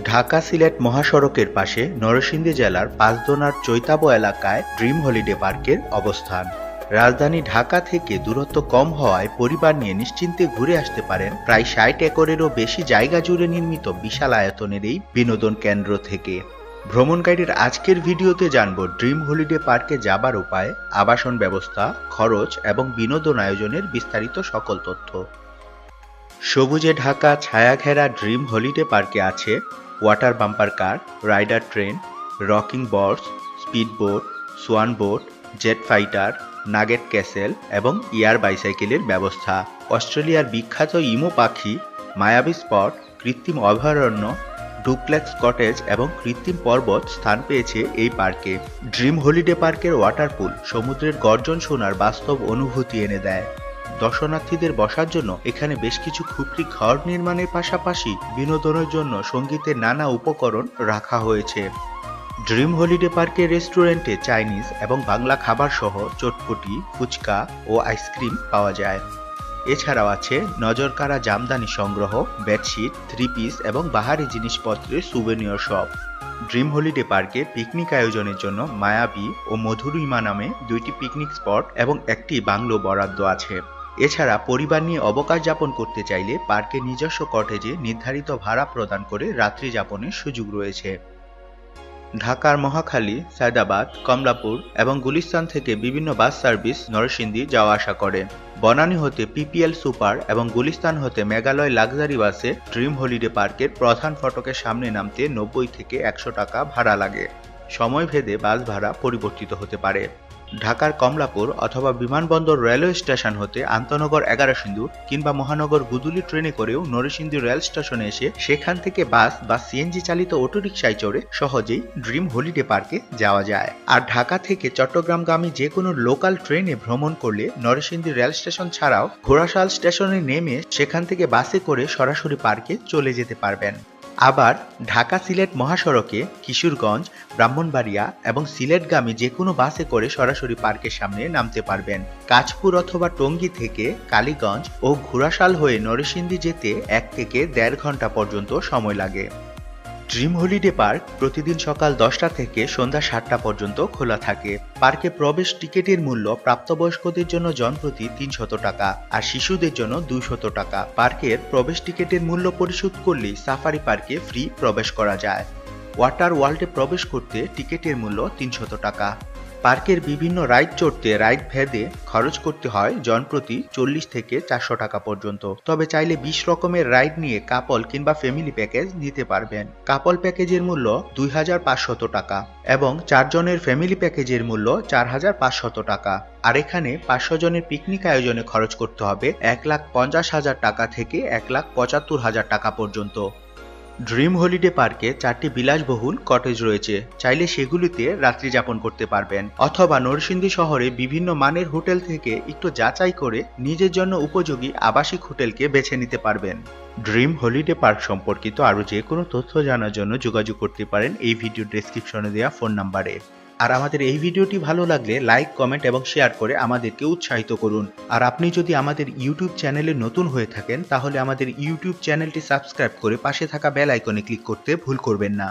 ঢাকা-সিলেট মহাসড়কের পাশে নরসিংদী জেলার পাঁচদোনার চৈতাবো এলাকায় ড্রিম হলিডে পার্কের অবস্থান। রাজধানী ঢাকা থেকে দূরত্ব কম হওয়ায় পরিবার নিয়ে নিশ্চিন্তে ঘুরে আসতে পারেন প্রায় ৬০ একরেরও বেশি জায়গা জুড়ে নির্মিত বিশাল আয়তনের এই বিনোদন কেন্দ্র থেকে। ভ্রমণ গাইডের আজকের ভিডিওতে জানব ড্রিম হলিডে পার্কে যাবার উপায়, আবাসন ব্যবস্থা, খরচ এবং বিনোদন আয়োজনের বিস্তারিত সকল তথ্য। সবুজে ঢাকা ছায়াঘেরা ড্রিম হলিডে পার্কে আছে water bumper car, rider train, rocking boats, speed boat, swan boat, jet fighter, nugget castle এবং এয়ার বাইসাইকেলের ব্যবস্থা। অস্ট্রেলিয়ার বিখ্যাত ইমু পাখি, মায়াবী স্পট, কৃত্রিম অভয়ারণ্য, ডুপ্লেক্স কটেজ এবং কৃত্রিম পর্বত স্থান পেয়েছে এই পার্কে। ড্রিম হলিডে পার্কের ওয়াটার পুল সমুদ্রের গর্জন শোনার বাস্তব অনুভূতি এনে দেয়। দর্শনার্থীদের বসার জন্য এখানে বেশ কিছু খুপড়ি ঘর নির্মাণের পাশাপাশি বিনোদনের জন্য সঙ্গীতের নানা উপকরণ রাখা হয়েছে। ড্রিম হলিডে পার্কের রেস্টুরেন্টে চাইনিজ এবং বাংলা খাবার সহ চটপটি, ফুচকা ও আইসক্রিম পাওয়া যায়। এছাড়াও আছে নজরকাড়া জামদানি সংগ্রহ, বেডশিট, থ্রি পিস এবং বাহারি জিনিসপত্রের সুভেনিয়র শপ। ড্রিম হলিডে পার্কে পিকনিক আয়োজনের জন্য মায়াবী ও মধুরিমা নামে দুইটি পিকনিক স্পট এবং একটি বাংলো বরাদ্দ আছে। এছাড়া পরিবার নিয়ে অবকাশ যাপন করতে চাইলে পার্কের নিজস্ব কটেজে নির্ধারিত ভাড়া প্রদান করে রাত্রি যাপনের সুযোগ রয়েছে। ঢাকার মহাখালী, সায়দাবাদ, কমলাপুর এবং গুলিস্তান থেকে বিভিন্ন বাস সার্ভিস নরসিংদী যাওয়া আসা করে। বনানী হতে পিপিএল সুপার এবং গুলিস্তান হতে মেঘালয় লাক্সারি বাসে ড্রিম হলিডে পার্কের প্রধান ফটকের সামনে নামতে ৯০ থেকে ১০০ টাকা ভাড়া লাগে। সময় ভেদে বাস ভাড়া পরিবর্তিত হতে পারে। ঢাকার কমলাপুর অথবা বিমানবন্দর রেলওয়ে স্টেশন হতে আন্তনগর ১১ সিন্দুর কিংবা মহানগর গুদুলি ট্রেনে করেও নরসিংদী রেল স্টেশনে এসে সেখান থেকে বাস বা সিএনজি চালিত অটোরিকশায় চড়ে সহজেই ড্রিম হলিডে পার্কে যাওয়া যায়। আর ঢাকা থেকে চট্টগ্রামগামী যে কোনো লোকাল ট্রেনে ভ্রমণ করলে নরসিংদী রেল স্টেশন ছাড়াও ঘোড়াশাল স্টেশনে নেমে সেখান থেকে বাসে করে সরাসরি পার্কে চলে যেতে পারবেন। আবার ঢাকা সিলেট মহাসড়কে কিশোরগঞ্জ, ব্রাহ্মণবাড়িয়া এবং সিলেটগামী যে কোনো বাসে করে সরাসরি পার্কের সামনে নামতে পারবেন। কাঁচপুর অথবা টঙ্গী থেকে কালীগঞ্জ ও ঘোড়াশাল হয়ে নরসিংদী যেতে ১ থেকে ১.৫ ঘন্টা পর্যন্ত সময় লাগে। ড্রিম হলিডে পার্ক প্রতিদিন সকাল ১০টা থেকে সন্ধ্যা ৭টা পর্যন্ত খোলা থাকে। পার্কে প্রবেশ টিকিটের মূল্য প্রাপ্তবয়স্কদের জন্য জনপ্রতি ৩০০ টাকা আর শিশুদের জন্য ২০০ টাকা। পার্কের প্রবেশ টিকিটের মূল্য পরিশোধ করলেই সাফারি পার্কে ফ্রি প্রবেশ করা যায়। ওয়াটার ওয়ার্ল্ডে প্রবেশ করতে টিকিটের মূল্য ৩০০ টাকা। পার্কের বিভিন্ন রাইড চড়তে রাইড ভেদে খরচ করতে হয় জনপ্রতি ৪০ থেকে ৪০০ টাকা পর্যন্ত। তবে চাইলে ২০ রকমের রাইড নিয়ে কাপল কিংবা ফ্যামিলি প্যাকেজ নিতে পারবেন। কাপল প্যাকেজের মূল্য ২৫০০ টাকা এবং ৪ জনের ফ্যামিলি প্যাকেজের মূল্য ৪৫০০ টাকা। আর এখানে ৫০০ জনের পিকনিক আয়োজনে খরচ করতে হবে ১,৫০,০০০ টাকা থেকে ১,৭৫,০০০ টাকা পর্যন্ত। ড্রিম হলিডে পার্কে ৪টি বিলাসবহুল কটেজ রয়েছে, চাইলে সেগুলিতে রাত্রি যাপন করতে পারবেন অথবা নরসিংদী শহরে বিভিন্ন মানের হোটেল থেকে একটু যাচাই করে নিজের জন্য উপযোগী আবাসিক হোটেলকে বেছে নিতে পারবেন। ড্রিম হলিডে পার্ক সম্পর্কিত আরও যে কোনো তথ্য জানার জন্য যোগাযোগ করতে পারেন এই ভিডিও ডেসক্রিপশনে দেওয়া ফোন নাম্বারে। আর আমাদের এই ভিডিওটি ভালো লাগলে লাইক, কমেন্ট এবং শেয়ার করে আমাদেরকে উৎসাহিত করুন। আর আপনি যদি আমাদের ইউটিউব চ্যানেলে নতুন হয়ে থাকেন তাহলে আমাদের ইউটিউব চ্যানেলটি সাবস্ক্রাইব করে পাশে থাকা বেল আইকনে ক্লিক করতে ভুল করবেন না।